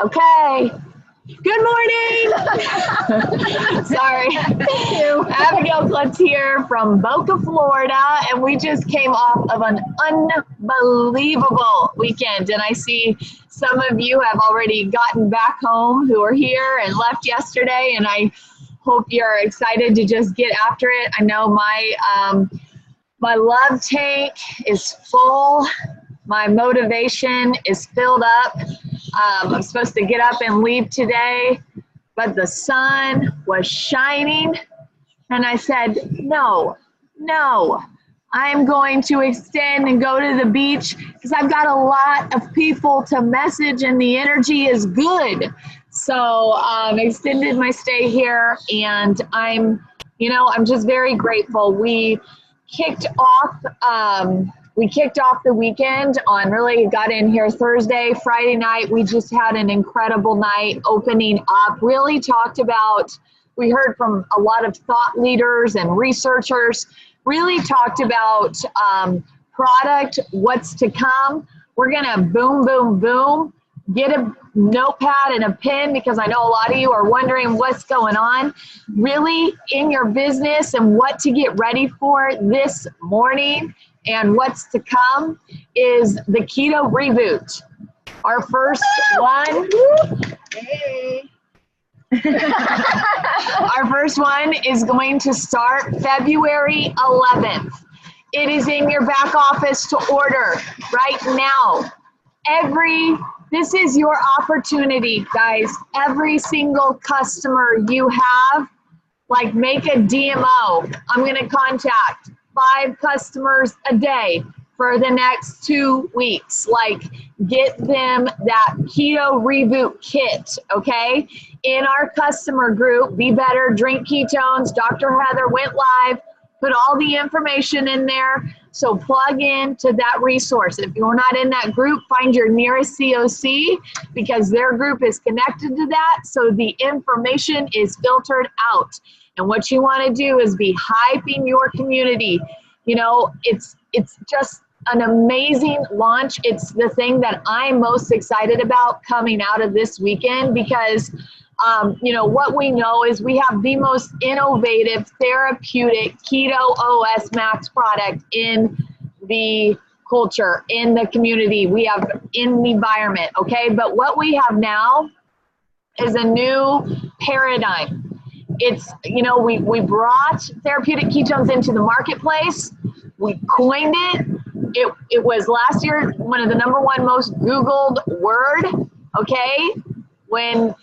Okay. Good morning. Sorry. Thank you. Abigail Klutz here from Boca, Florida, and we just came off of an unbelievable weekend. And I see some of you have already gotten back home who are here and left yesterday, and I hope you're excited to just get after it. I know my love tank is full. My motivation is filled up. I'm supposed to get up and leave today, but the sun was shining, and I said, no, I'm going to extend and go to the beach because I've got a lot of people to message and the energy is good. So extended my stay here, and I'm just very grateful. We kicked off the weekend on, really got in here Thursday, Friday night. We just had an incredible night opening up, really talked about, we heard from a lot of thought leaders and researchers, really talked about product, what's to come. We're gonna boom, boom, boom. Get a notepad and a pen because I know a lot of you are wondering what's going on really in your business and what to get ready for this morning. And what's to come is the Keto Reboot. Our first one. Hey. Our first one is going to start February 11th. It is in your back office to order right now. This is your opportunity, guys. Every single customer you have, like, make a DMO. I'm going to contact 5 customers a day for the next 2 weeks. Like, get them that Keto Reboot kit, okay? In our customer group, Be Better, Drink Ketones, Dr. Heather went live, put all the information in there. So plug in to that resource. If you're not in that group, find your nearest COC because their group is connected to that. So the information is filtered out. And what you want to do is be hyping your community. You know, it's just an amazing launch. It's the thing that I'm most excited about coming out of this weekend because what we know is we have the most innovative therapeutic Keto OS Max product in the culture, in the community. We have in the environment, okay? But what we have now is a new paradigm. It's, we brought therapeutic ketones into the marketplace. We coined it. It was last year one of the #1 most Googled word, okay? When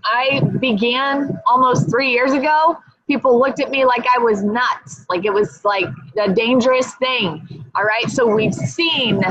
I began almost 3 years ago, people looked at me like I was nuts, like it was like a dangerous thing, all right? So we've seen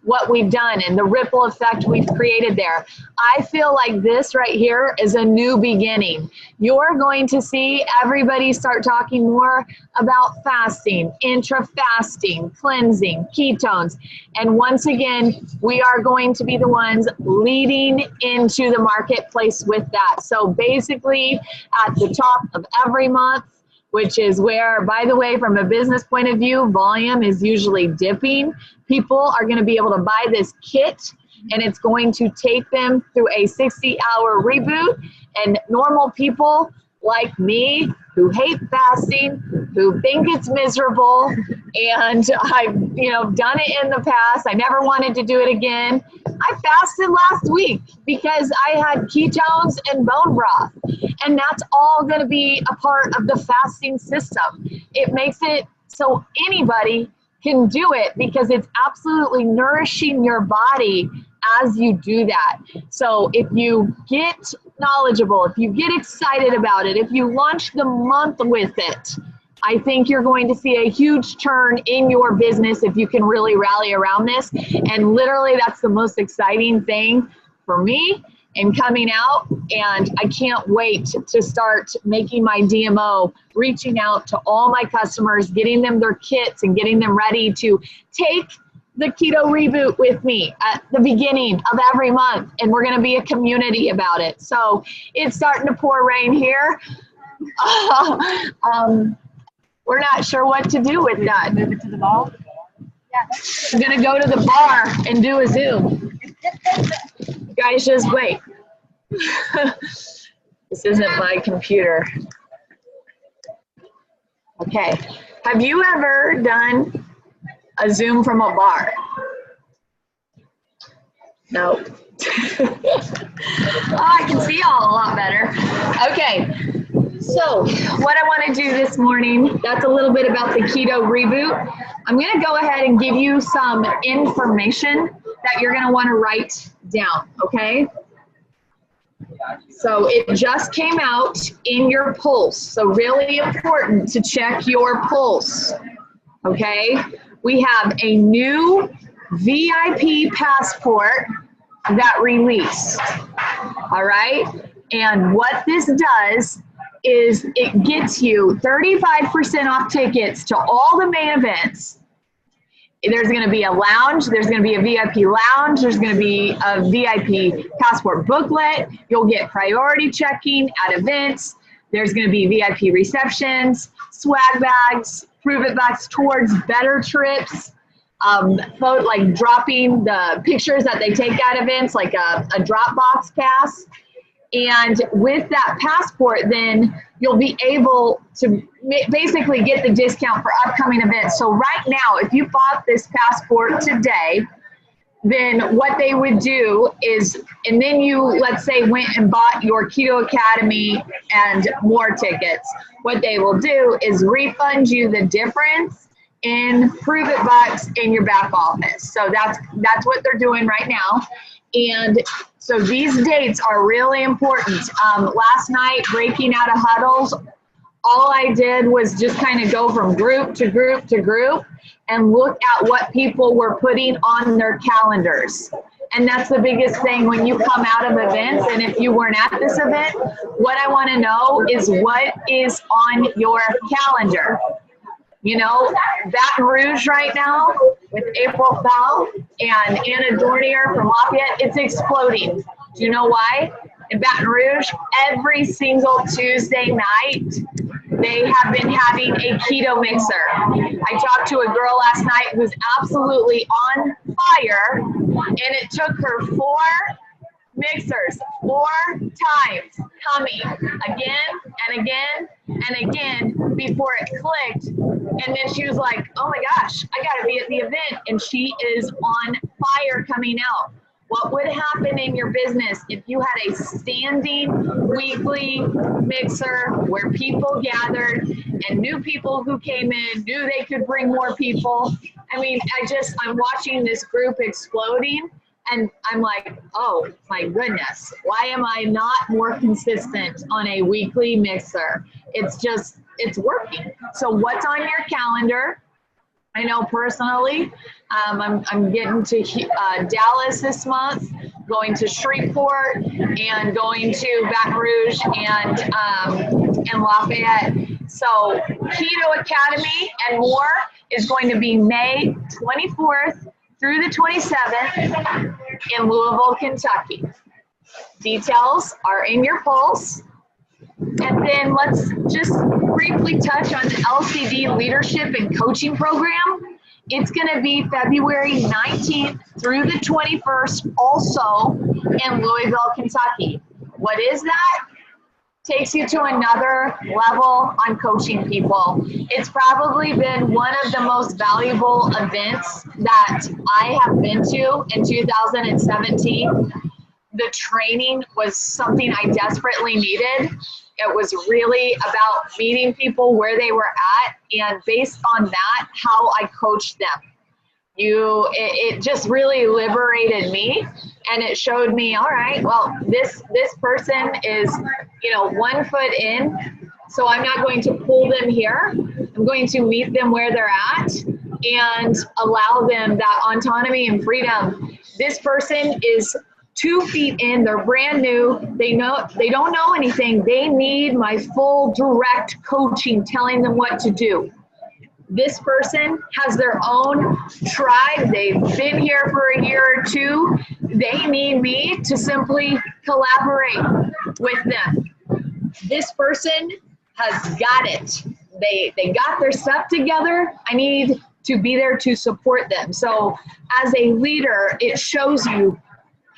what we've done and the ripple effect we've created there. I feel like this right here is a new beginning. You're going to see everybody start talking more about fasting, intra-fasting, cleansing, ketones. And once again, we are going to be the ones leading into the marketplace with that. So basically at the top of every month, which is where, by the way, from a business point of view, volume is usually dipping. People are going to be able to buy this kit, and it's going to take them through a 60-hour reboot. And normal people like me who hate fasting, who think it's miserable, and I've done it in the past. I never wanted to do it again. I fasted last week because I had ketones and bone broth, and that's all going to be a part of the fasting system. It makes it so anybody can do it because it's absolutely nourishing your body as you do that. So if you get knowledgeable, if you get excited about it, if you launch the month with it, I think you're going to see a huge turn in your business if you can really rally around this. And literally that's the most exciting thing for me in coming out. And I can't wait to start making my DMO, reaching out to all my customers, getting them their kits and getting them ready to take the Keto Reboot with me at the beginning of every month. And we're going to be a community about it. So it's starting to pour rain here. We're not sure what to do with that. Move it to the ball. Yeah. I'm going to go to the bar and do a Zoom. Guys, just wait. This isn't my computer. Okay. Have you ever done a Zoom from a bar? No. Oh, I can see y'all a lot better. Okay. So what I want to do this morning, that's a little bit about the keto reboot. I'm going to go ahead and give you some information that you're going to want to write down, okay? So it just came out in your pulse. So really important to check your pulse, okay? We have a new VIP passport that released, all right? And what this does is it gets you 35% off tickets to all the main events. There's going to be a lounge, there's going to be a VIP lounge, there's going to be a VIP passport booklet, you'll get priority checking at events, there's going to be VIP receptions, swag bags, prove it bags towards better trips, like dropping the pictures that they take at events, like a Dropbox pass. And with that passport, then you'll be able to basically get the discount for upcoming events. So right now, if you bought this passport today, then what they would do is, and then you, let's say, went and bought your Keto Academy and more tickets, what they will do is refund you the difference in Prove It bucks in your back office. So that's what they're doing right now. And so these dates are really important. Last night, breaking out of huddles, all I did was just kind of go from group to group to group and look at what people were putting on their calendars. And that's the biggest thing when you come out of events. And if you weren't at this event, what I want to know is what is on your calendar. You know, Baton Rouge right now with April Fowl and Anna Dornier from Lafayette, it's exploding. Do you know why? In Baton Rouge, every single Tuesday night, they have been having a keto mixer. I talked to a girl last night who's absolutely on fire, and it took her 4 mixers 4 times coming again and again and again before it clicked. And then she was like, oh my gosh, I gotta be at the event. And she is on fire coming out. What would happen in your business if you had a standing weekly mixer where people gathered and new people who came in knew they could bring more people? I mean, I'm watching this group exploding. And I'm like, oh my goodness, why am I not more consistent on a weekly mixer? It's working. So what's on your calendar? I know personally, I'm getting to Dallas this month, going to Shreveport, and going to Baton Rouge and Lafayette. So Keto Academy and more is going to be May 24th through the 27th in Louisville, Kentucky. Details are in your pulse. And then let's just briefly touch on the LCD Leadership and Coaching Program. It's going to be February 19th through the 21st, also in Louisville, Kentucky. What is that? Takes you to another level on coaching people. It's probably been one of the most valuable events that I have been to in 2017. The training was something I desperately needed. It was really about meeting people where they were at, and based on that, how I coached them. It just really liberated me, and it showed me, all right, well, this person is, 1 foot in, so I'm not going to pull them here. I'm going to meet them where they're at and allow them that autonomy and freedom. This person is 2 feet in, they're brand new, they don't know anything, they need my full direct coaching, telling them what to do. This person has their own tribe, they've been here for a year or 2, they need me to simply collaborate with them. This person has got it, they got their stuff together, I need to be there to support them. So as a leader, it shows you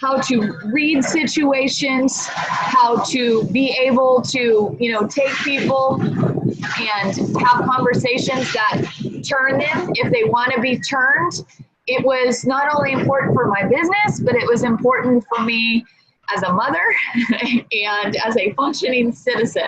how to read situations, how to be able to, you know, take people and have conversations that turn them if they want to be turned. It was not only important for my business, but it was important for me as a mother and as a functioning citizen.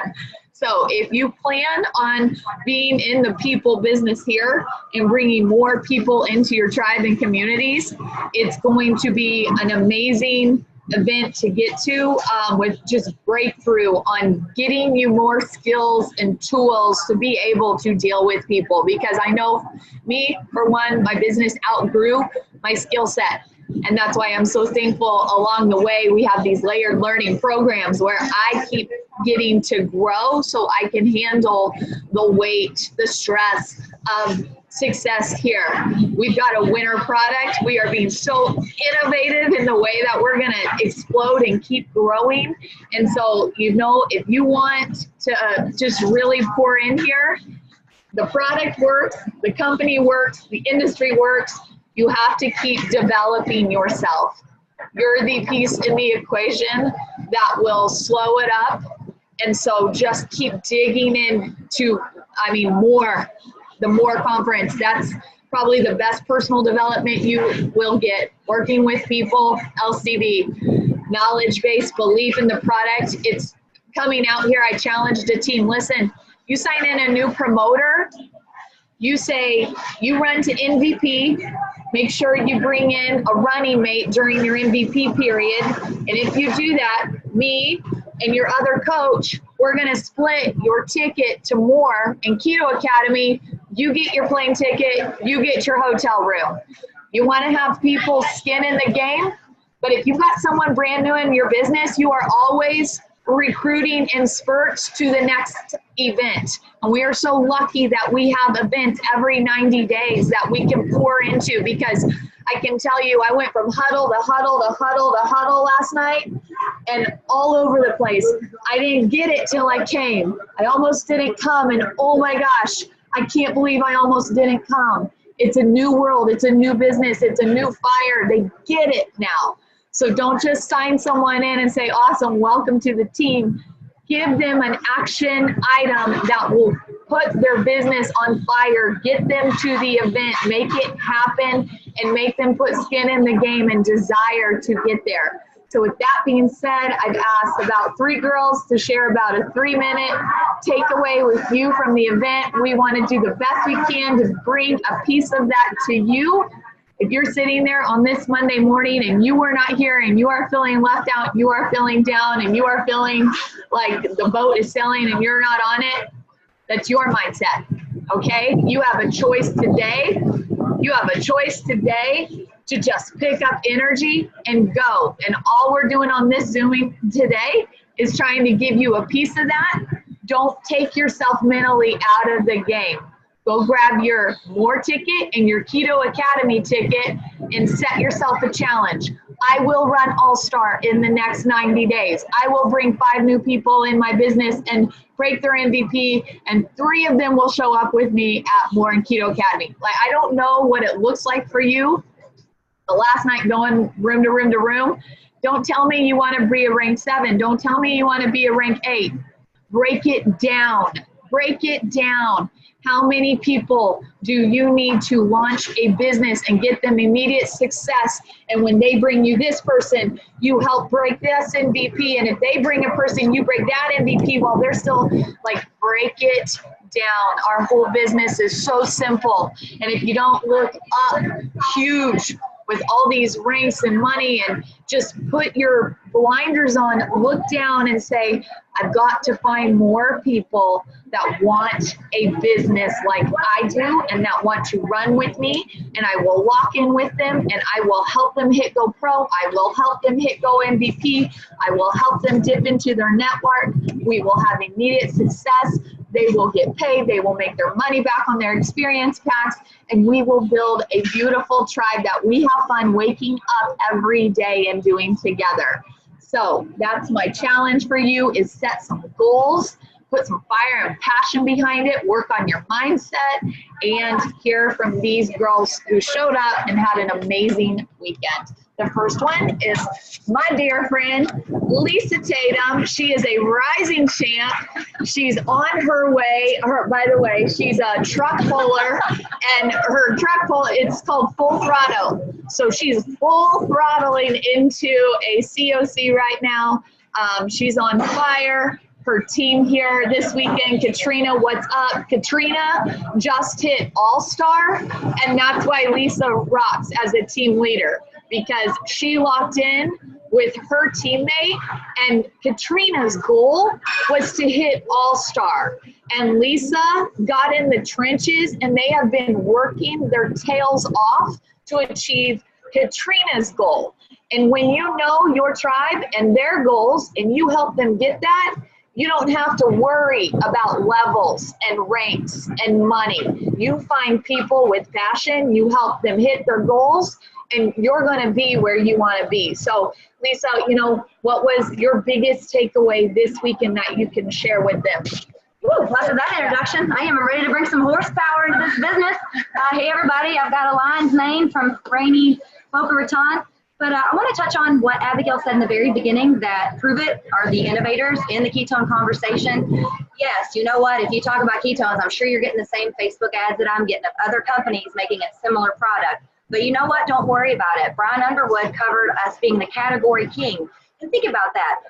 So if you plan on being in the people business here and bringing more people into your tribe and communities, it's going to be an amazing event to get to, with just breakthrough on getting you more skills and tools to be able to deal with people. Because I know me, for one, my business outgrew my skill set. And that's why I'm so thankful along the way we have these layered learning programs where I keep getting to grow so I can handle the weight, the stress of success here. We've got a winner product. We are being so innovative in the way that we're going to explode and keep growing. And so, you know, if you want to just really pour in here, the product works, the company works, the industry works. You have to keep developing yourself. You're the piece in the equation that will slow it up. And so just keep digging into, I mean, the more conference. That's probably the best personal development you will get. Working with people, LCB, knowledge-based belief in the product. It's coming out here. I challenged a team. Listen, you sign in a new promoter, you say you run to MVP, make sure you bring in a running mate during your MVP period. And if you do that, me and your other coach, we're going to split your ticket to more. In Keto Academy, you get your plane ticket, you get your hotel room. You want to have people skin in the game, but if you've got someone brand new in your business, you are always recruiting in spurts to the next event. And we are so lucky that we have events every 90 days that we can pour into, because I can tell you, I went from huddle to huddle to huddle to huddle last night and all over the place. I didn't get it till I came. I almost didn't come, and oh my gosh, I can't believe I almost didn't come. It's a new world. It's a new business. It's a new fire. They get it now. So don't just sign someone in and say, awesome, welcome to the team. Give them an action item that will put their business on fire, get them to the event, make it happen, and make them put skin in the game and desire to get there. So with that being said, I've asked about 3 girls to share about a 3-minute takeaway with you from the event. We want to do the best we can to bring a piece of that to you. If you're sitting there on this Monday morning and you are not here and you are feeling left out, you are feeling down, and you are feeling like the boat is sailing and you're not on it, that's your mindset, okay? You have a choice today. You have a choice today to just pick up energy and go. And all we're doing on this Zooming today is trying to give you a piece of that. Don't take yourself mentally out of the game. Go grab your more ticket and your Keto Academy ticket and set yourself a challenge. I will run All-Star in the next 90 days. I will bring 5 new people in my business and break their MVP, and 3 of them will show up with me at More in Keto Academy. Like, I don't know what it looks like for you. The last night going room to room to room, don't tell me you want to be a rank 7. Don't tell me you want to be a rank 8. Break it down. Break it down. How many people do you need to launch a business and get them immediate success? And when they bring you this person, you help break this MVP. And if they bring a person, you break that MVP while they're still like, break it down. Our whole business is so simple. And if you don't look up huge with all these ranks and money and just put your blinders on, look down and say, I've got to find more people that want a business like I do and that want to run with me, and I will walk in with them and I will help them hit Go Pro. I will help them hit Go MVP. I will help them dip into their network. We will have immediate success. They will get paid. They will make their money back on their experience packs, and we will build a beautiful tribe that we have fun waking up every day and doing together. So that's my challenge for you, is set some goals, put some fire and passion behind it, work on your mindset, and hear from these girls who showed up and had an amazing weekend. The first one is my dear friend, Lisa Tatum. She is a rising champ. She's on her way. By the way, she's a truck puller, and her truck pull, it's called full throttle. So she's full throttling into a COC right now. She's on fire. Her team here this weekend, Katrina, what's up? Katrina just hit All-Star, and that's why Lisa rocks as a team leader, because she locked in with her teammate, and Katrina's goal was to hit All-Star. And Lisa got in the trenches, and they have been working their tails off to achieve Katrina's goal. And when you know your tribe and their goals, and you help them get that, you don't have to worry about levels and ranks and money. You find people with passion, you help them hit their goals, and you're going to be where you want to be. So, Lisa, you know, what was your biggest takeaway this weekend that you can share with them? Ooh, after that introduction, I am ready to bring some horsepower into this business. Hey, everybody, I've got a lion's mane from rainy Boca Raton. But I want to touch on what Abigail said in the very beginning, that Prove It are the innovators in the ketone conversation. Yes, you know what? If you talk about ketones, I'm sure you're getting the same Facebook ads that I'm getting of other companies making a similar product. But you know what? Don't worry about it. Brian Underwood covered us being the category king. And think about that.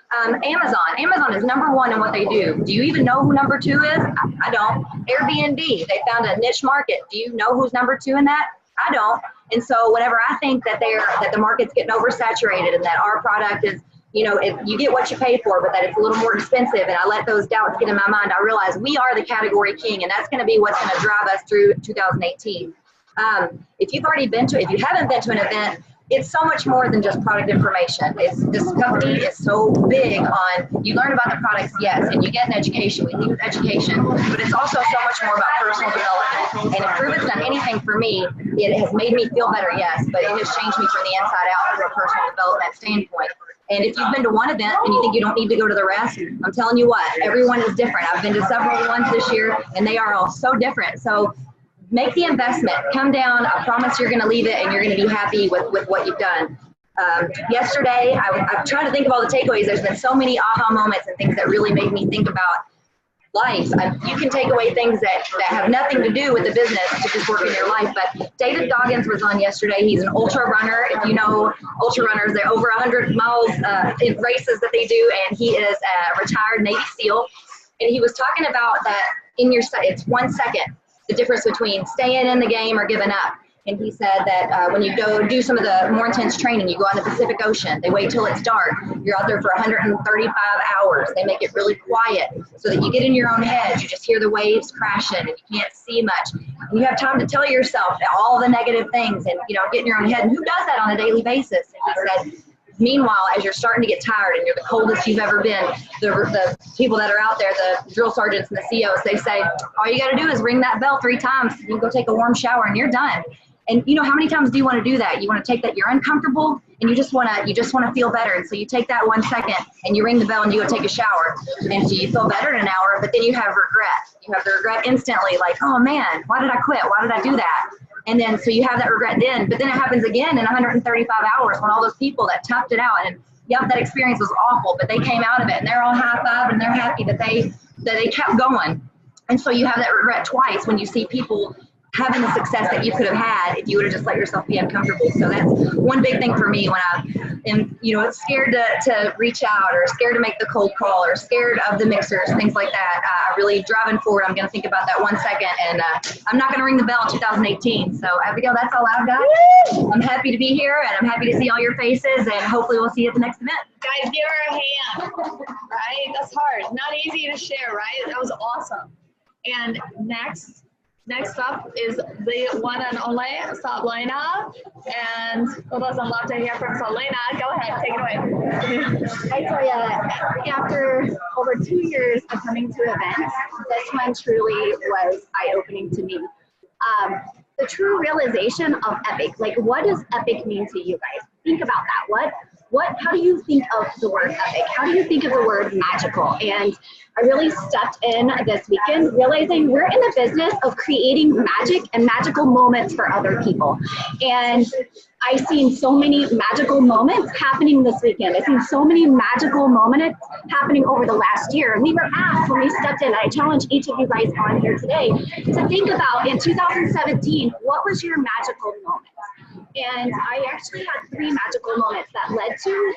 Amazon is #1 in what they do. Do you even know who #2 is? I don't. Airbnb, they found a niche market. Do you know who's #2 in that? I don't. And so whenever I think that the market's getting oversaturated and that our product is, you know, if you get what you pay for, but that it's a little more expensive, and I let those doubts get in my mind, I realize we are the category king, and that's going to be what's going to drive us through 2018. If you haven't been to an event, it's so much more than just product information. This company is so big on, you learn about the products, yes, and you get an education. We lead with education, but it's also so much more about personal development. And if Prove It's done anything for me, it has made me feel better, yes, but it has changed me from the inside out from a personal development standpoint. And if you've been to one event and you think you don't need to go to the rest, I'm telling you what, everyone is different. I've been to several ones this year, and they are all so different. So make the investment, come down. I promise you're going to leave it and you're going to be happy with what you've done. Yesterday, I'm trying to think of all the takeaways. There's been so many aha moments and things that really made me think about life. You can take away things that have nothing to do with the business to just work in your life. But David Goggins was on yesterday. He's an ultra runner. If you know ultra runners, they're over 100 miles in races that they do. And he is a retired Navy SEAL. And he was talking about that it's 1 second. The difference between staying in the game or giving up. And he said that when you go do some of the more intense training, you go on the Pacific Ocean, they wait till it's dark. You're out there for 135 hours. They make it really quiet so that you get in your own head. You just hear the waves crashing and you can't see much. And you have time to tell yourself all the negative things and, you know, get in your own head. And who does that on a daily basis? And he said, meanwhile, as you're starting to get tired and you're the coldest you've ever been, the people that are out there, the drill sergeants and the COs, they say, all you got to do is ring that bell 3 times. You go take a warm shower and you're done. And you know, how many times do you want to do that? You want to take that you're uncomfortable and you just want to feel better. And so you take that 1 second and you ring the bell and you go take a shower. And so you feel better in an hour, but then you have regret. You have the regret instantly, like, oh man, why did I quit? Why did I do that? And then, so you have that regret then, but then it happens again in 135 hours when all those people that toughed it out, and yep, that experience was awful, but they came out of it and they're all high-fived and they're happy that they kept going. And so you have that regret twice when you see people having the success that you could have had if you would have just let yourself be uncomfortable. So that's one big thing for me when I am, you know, scared to reach out or scared to make the cold call or scared of the mixers, things like that. Really driving forward, I'm going to think about that 1 second, and I'm not going to ring the bell in 2018. So Abigail, that's all I've got. I'm happy to be here, and I'm happy to see all your faces, and hopefully we'll see you at the next event. Guys, give her a hand, right? That's hard. Not easy to share, right? That was awesome. And next up is the one and only Sablina, and we'd love to hear from Sablina. Go ahead, take it away. I tell you, after over 2 years of coming to events, this one truly was eye-opening to me. The true realization of Epik, like what does Epik mean to you guys? Think about that. how do you think of the word epic? How do you think of the word magical? And I really stepped in this weekend realizing we're in the business of creating magic and magical moments for other people. And I've seen so many magical moments happening this weekend. I've seen so many magical moments happening over the last year. And we were asked when we stepped in, I challenge each of you guys on here today to think about in 2017, what was your magical moment? And I actually had 3 magical moments that led to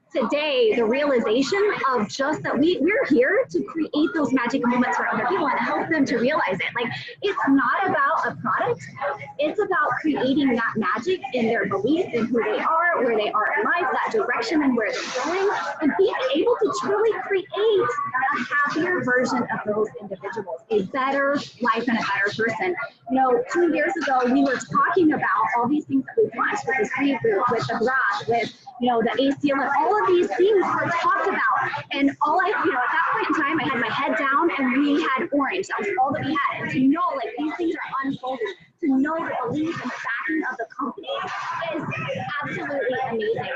today the realization of just that we're here to create those magic moments for other people and help them to realize it. Like, it's not about a product, it's about creating that magic in their belief in who they are, where they are in life, that direction and where they're going, and being able to truly create a happier version of those individuals, a better life and a better person. You know, 2 years ago, we were talking about all these things that we've launched with this ReBoot, with the broth, with, you know, the ACL, and all of these things were talked about. And all I, you know, at that point in time, I had my head down and we had orange. That was all that we had. And to know, like, these things are unfolding, to know the belief and the backing of the company is absolutely amazing.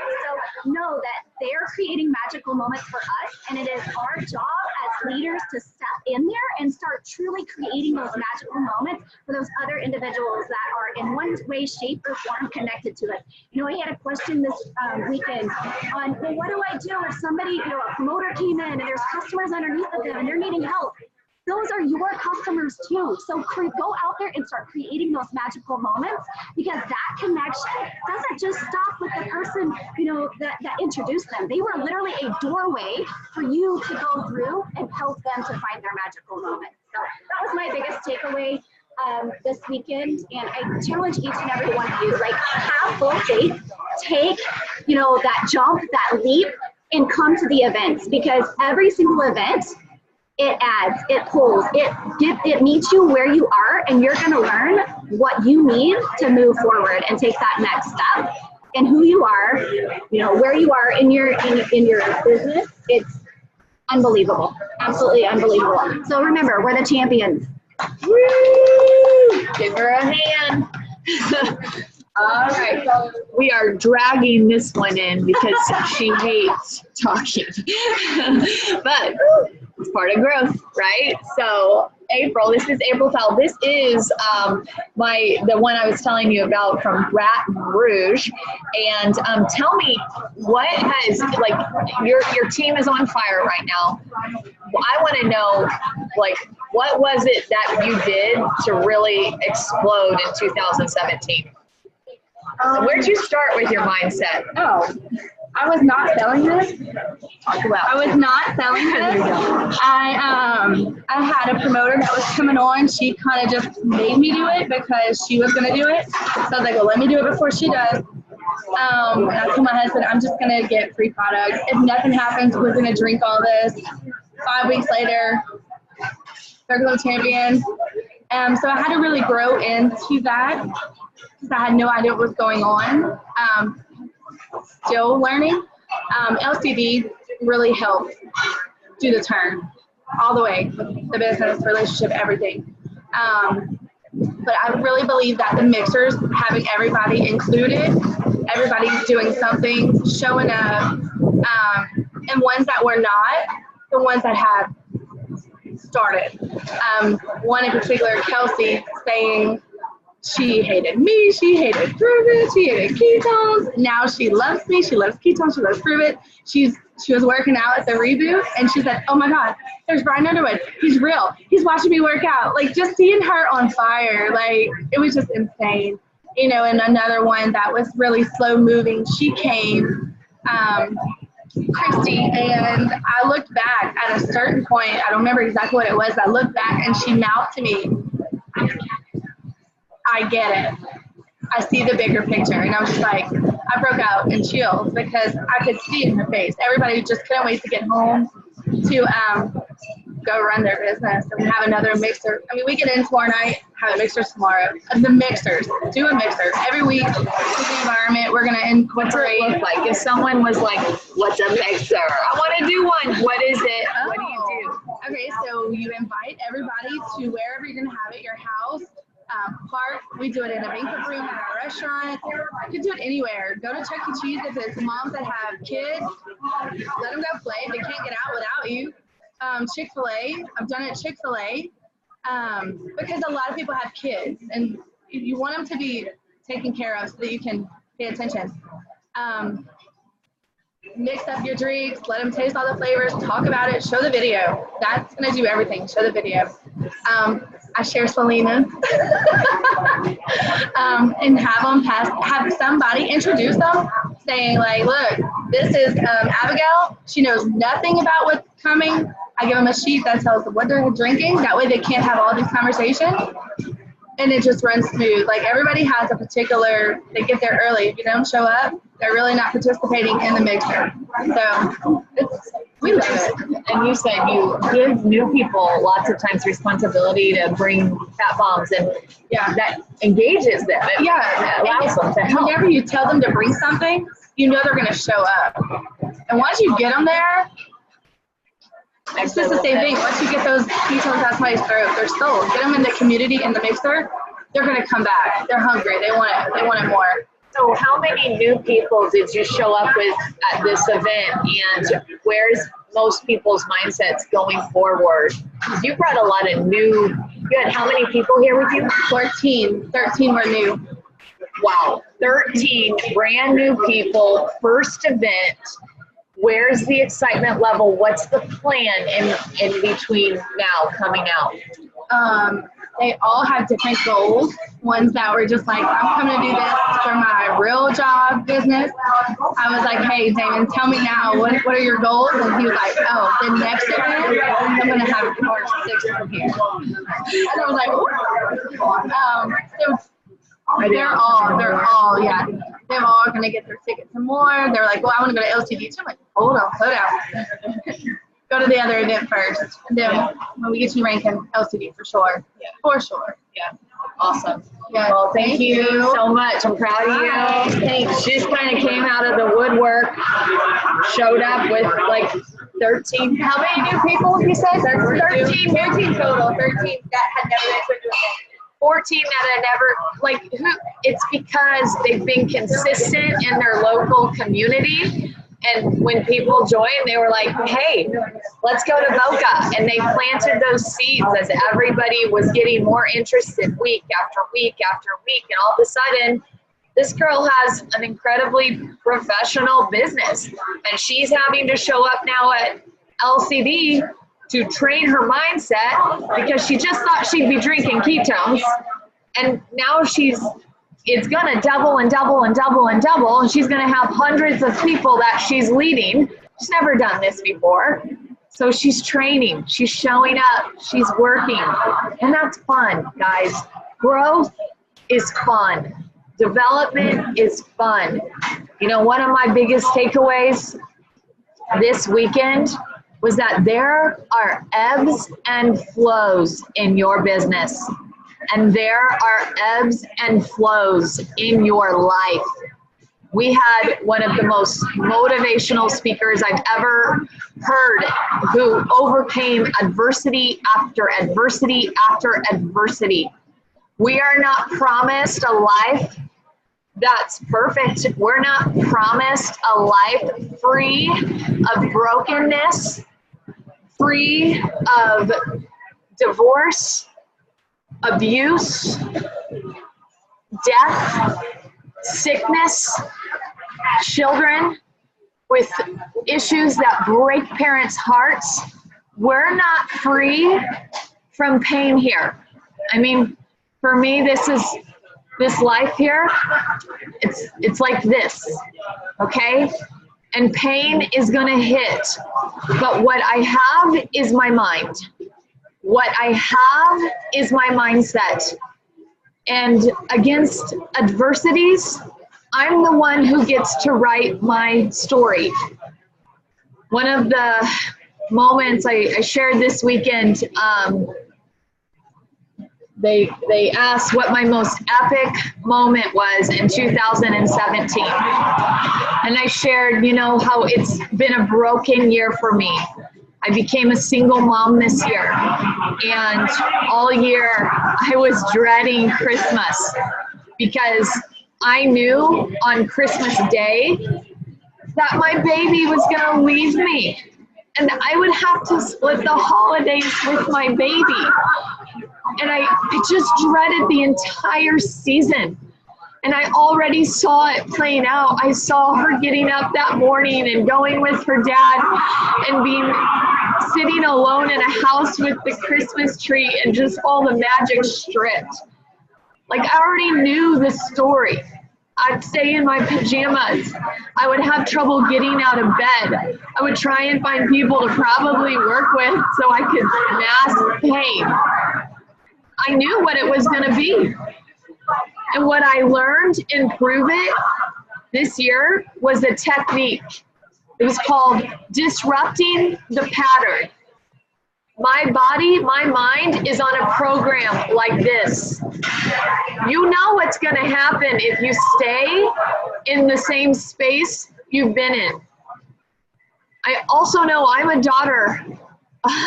So know that they're creating magical moments for us, and it is our job as leaders to step in there and start truly creating those magical moments for those other individuals that are in one way, shape, or form connected to us. You know, I had a question this weekend on, well, what do I do if somebody, you know, a promoter came in and there's customers underneath of them and they're needing help? Those are your customers too. So go out there and start creating those magical moments, because that connection doesn't just stop with the person, you know, that introduced them. They were literally a doorway for you to go through and help them to find their magical moment. So that was my biggest takeaway this weekend, and I challenge each and every one of you, like, have full faith, take, you know, that jump, that leap, and come to the events, because every single event, it adds, it pulls, it meets you where you are, and you're going to learn what you need to move forward and take that next step. And who you are, you know, where you are in your business, it's unbelievable, absolutely unbelievable. So remember, we're the champions. Woo! Give her a hand. All right, we are dragging this one in because she hates talking, but it's part of growth, right? So April, this is April Fell. This is the one I was telling you about from Baton Rouge. And tell me, what has, like, your team is on fire right now. I want to know, like, what was it that you did to really explode in 2017? Where'd you start with your mindset? Oh, I was not selling this. I was not selling this. I had a promoter that was coming on. She kind of just made me do it because she was going to do it. So I was like, well, let me do it before she does. And I told my husband, I'm just going to get free products. If nothing happens, we're going to drink all this. 5 weeks later, Circle Champion. So I had to really grow into that because I had no idea what was going on. Still learning. LCD really helped do the turn all the way, the business, relationship, everything. But I really believe that the mixers, having everybody included, everybody doing something, showing up, and ones that were not, the ones that had started. One in particular, Kelsey, saying she hated me, she hated Prove-It, she hated ketones. Now she loves me, she loves ketones, she loves Prove-It. She was working out at the ReBoot, and she said, oh my God, there's Brian Underwood. He's real. He's watching me work out. Like, just seeing her on fire, like, it was just insane. You know, and another one that was really slow moving, she came, Christy, and I looked back at a certain point, I don't remember exactly what it was, I looked back and she mouthed to me, I get it. I see the bigger picture. And I was just like, I broke out in chills because I could see it in her face. Everybody just couldn't wait to get home to go run their business and have another mixer. I mean, we get in tomorrow night, have a mixer tomorrow. The mixers, do a mixer. Every week, in the environment, we're going to incorporate. What's it look like? If someone was like, what's a mixer? I want to do one. What is it? Oh. What do you do? Okay, so you invite everybody to wherever you're going to have it, your house, park, We do it in a banquet room at our restaurant. You can do it anywhere. Go to Chuck E. Cheese if it's moms that have kids. Let them go play. They can't get out without you. Chick-fil-A. I've done it at Chick-fil-A because a lot of people have kids and you want them to be taken care of so that you can pay attention. Mix up your drinks, let them taste all the flavors, talk about it, show the video. That's gonna do everything, show the video. I share Selena and have somebody introduce them saying like, look, this is Abigail. She knows nothing about what's coming. I give them a sheet that tells them what they're drinking. That way they can't have all these conversations. And it just runs smooth. Like everybody has a particular, they get there early. If you don't show up, they're really not participating in the mixer. So we love it. And you said you give new people lots of times responsibility to bring fat bombs, and that engages them. It allows them to help. Whenever you tell them to bring something, you know they're going to show up. And once you get them there, it's just the same thing. Once you get those details out of somebody's throat, they're sold. Get them in the community, in the mixer, they're going to come back. They're hungry. They want it. They want it more. So how many new people did you show up with at this event, and where's most people's mindsets going forward? Because you brought a lot of new, how many people here with you? 13 were new. Wow, 13 brand new people, first event. Where's the excitement level? What's the plan in between now coming out? They all have different goals. Ones that were just like, I'm coming to do this for my real job business. I was like, hey, Damon, tell me now, what are your goals? And he was like, oh, the next event, I'm going to have 4 or 6 from here. And I was like, so they're all going to get their tickets and more. They're like, well, I want to go to LCD. So I'm like, hold on, slow down. Go to the other event first. And then when we get you ranking, LCD for sure. Yeah. For sure. Yeah. Awesome. Yeah. Well, thank you so much. I'm proud of you. Thanks. She just kind of came out of the woodwork, showed up with like 13. How many new people you said? 13 total. 13 that had never been to an event. 14 that had never, it's because they've been consistent in their local community. And when people joined, they were like, hey, let's go to Boca. And they planted those seeds as everybody was getting more interested week after week after week. And all of a sudden, this girl has an incredibly professional business. And she's having to show up now at LCD to train her mindset because she just thought she'd be drinking ketones. And now it's going to double and double and double and double. And she's going to have hundreds of people that she's leading. She's never done this before. So she's training, she's showing up, she's working. And that's fun, guys. Growth is fun. Development is fun. You know, one of my biggest takeaways this weekend was that there are ebbs and flows in your business. And there are ebbs and flows in your life. We had one of the most motivational speakers I've ever heard who overcame adversity after adversity after adversity. We are not promised a life that's perfect. We're not promised a life free of brokenness, free of divorce, abuse, death, sickness, children with issues that break parents' hearts. We're not free from pain here. I mean, for me, this life here, it's like this, okay? And pain is gonna hit, but what I have is my mind. What I have is my mindset. And against adversities, I'm the one who gets to write my story. One of the moments I shared this weekend, they asked what my most epic moment was in 2017. And I shared, you know, how it's been a broken year for me. I became a single mom this year, and all year I was dreading Christmas because I knew on Christmas Day that my baby was going to leave me, and I would have to split the holidays with my baby. And I just dreaded the entire season. And I already saw it playing out. I saw her getting up that morning and going with her dad and sitting alone in a house with the Christmas tree and just all the magic stripped. Like, I already knew the story. I'd stay in my pajamas. I would have trouble getting out of bed. I would try and find people to probably work with so I could mask pain. I knew what it was going to be. And what I learned in Prove It this year was a technique. It was called disrupting the pattern. My body, my mind is on a program like this. You know what's going to happen if you stay in the same space you've been in. I also know I'm a daughter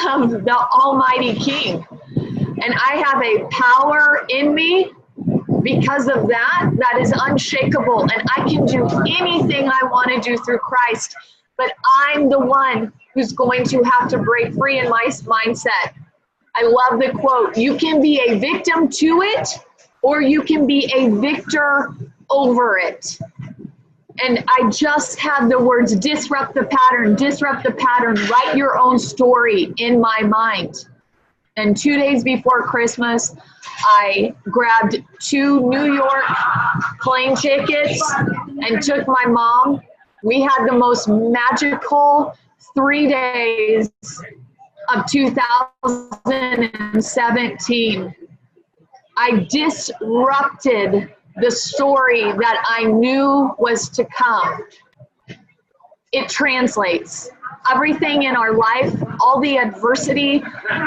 of the Almighty King, and I have a power in me because of that is unshakable, and I can do anything I want to do through Christ, but I'm the one who's going to have to break free in my mindset. I love the quote, you can be a victim to it, or you can be a victor over it. And I just had the words disrupt the pattern, write your own story in my mind. And 2 days before Christmas, I grabbed 2 New York plane tickets and took my mom. We had the most magical 3 days of 2017. I disrupted the story that I knew was to come. It translates. Everything in our life, all the adversity,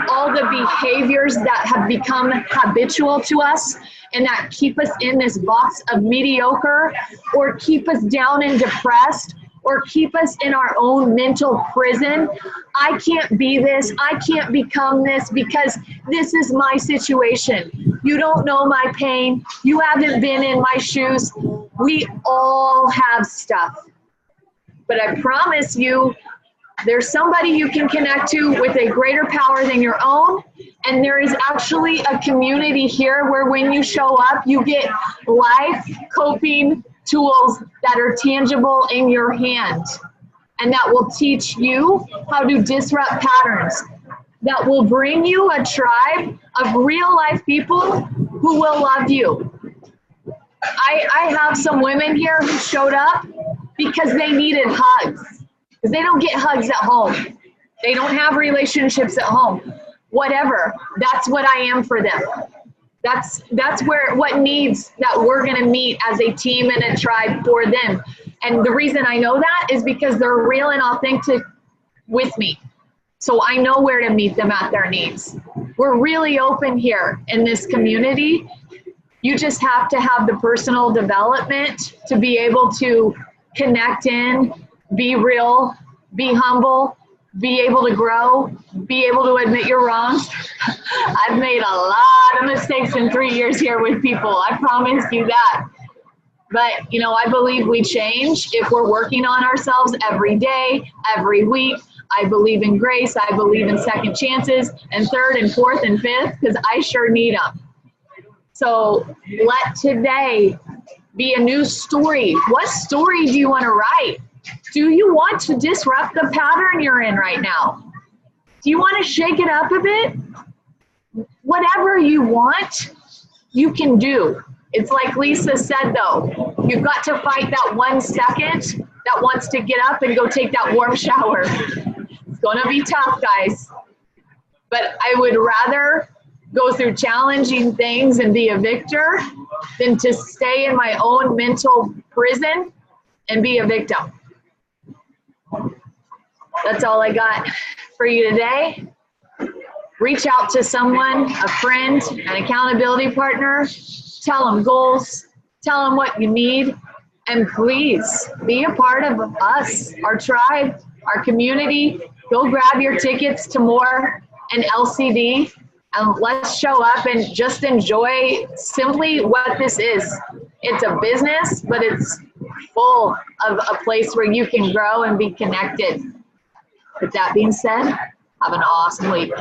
all the behaviors that have become habitual to us and that keep us in this box of mediocre, or keep us down and depressed, or keep us in our own mental prison. I can't be this, I can't become this because this is my situation. You don't know my pain. You haven't been in my shoes. We all have stuff. But I promise you, there's somebody you can connect to with a greater power than your own. And there is actually a community here where when you show up, you get life coping tools that are tangible in your hand. And that will teach you how to disrupt patterns. That will bring you a tribe of real life people who will love you. I have some women here who showed up because they needed hugs. Because they don't get hugs at home. They don't have relationships at home. Whatever. That's what I am for them. That's what needs that we're going to meet as a team and a tribe for them. And the reason I know that is because they're real and authentic with me. So I know where to meet them at their needs. We're really open here in this community. You just have to have the personal development to be able to connect in, be real, be humble, be able to grow, be able to admit your wrongs. I've made a lot of mistakes in 3 years here with people. I promise you that. But, I believe we change if we're working on ourselves every day, every week. I believe in grace. I believe in second chances and third and fourth and fifth because I sure need them. So let today be a new story. What story do you want to write? Do you want to disrupt the pattern you're in right now? Do you want to shake it up a bit? Whatever you want, you can do. It's like Lisa said, though, you've got to fight that 1 second that wants to get up and go take that warm shower. It's going to be tough, guys. But I would rather go through challenging things and be a victor than to stay in my own mental prison and be a victim. That's all I got for you today. Reach out to someone, a friend, an accountability partner. Tell them goals. Tell them what you need. And please be a part of us, our tribe, our community. Go grab your tickets to more and LCD, and let's show up and just enjoy simply what this is. It's a business, but it's full of a place where you can grow and be connected. With that being said, have an awesome week.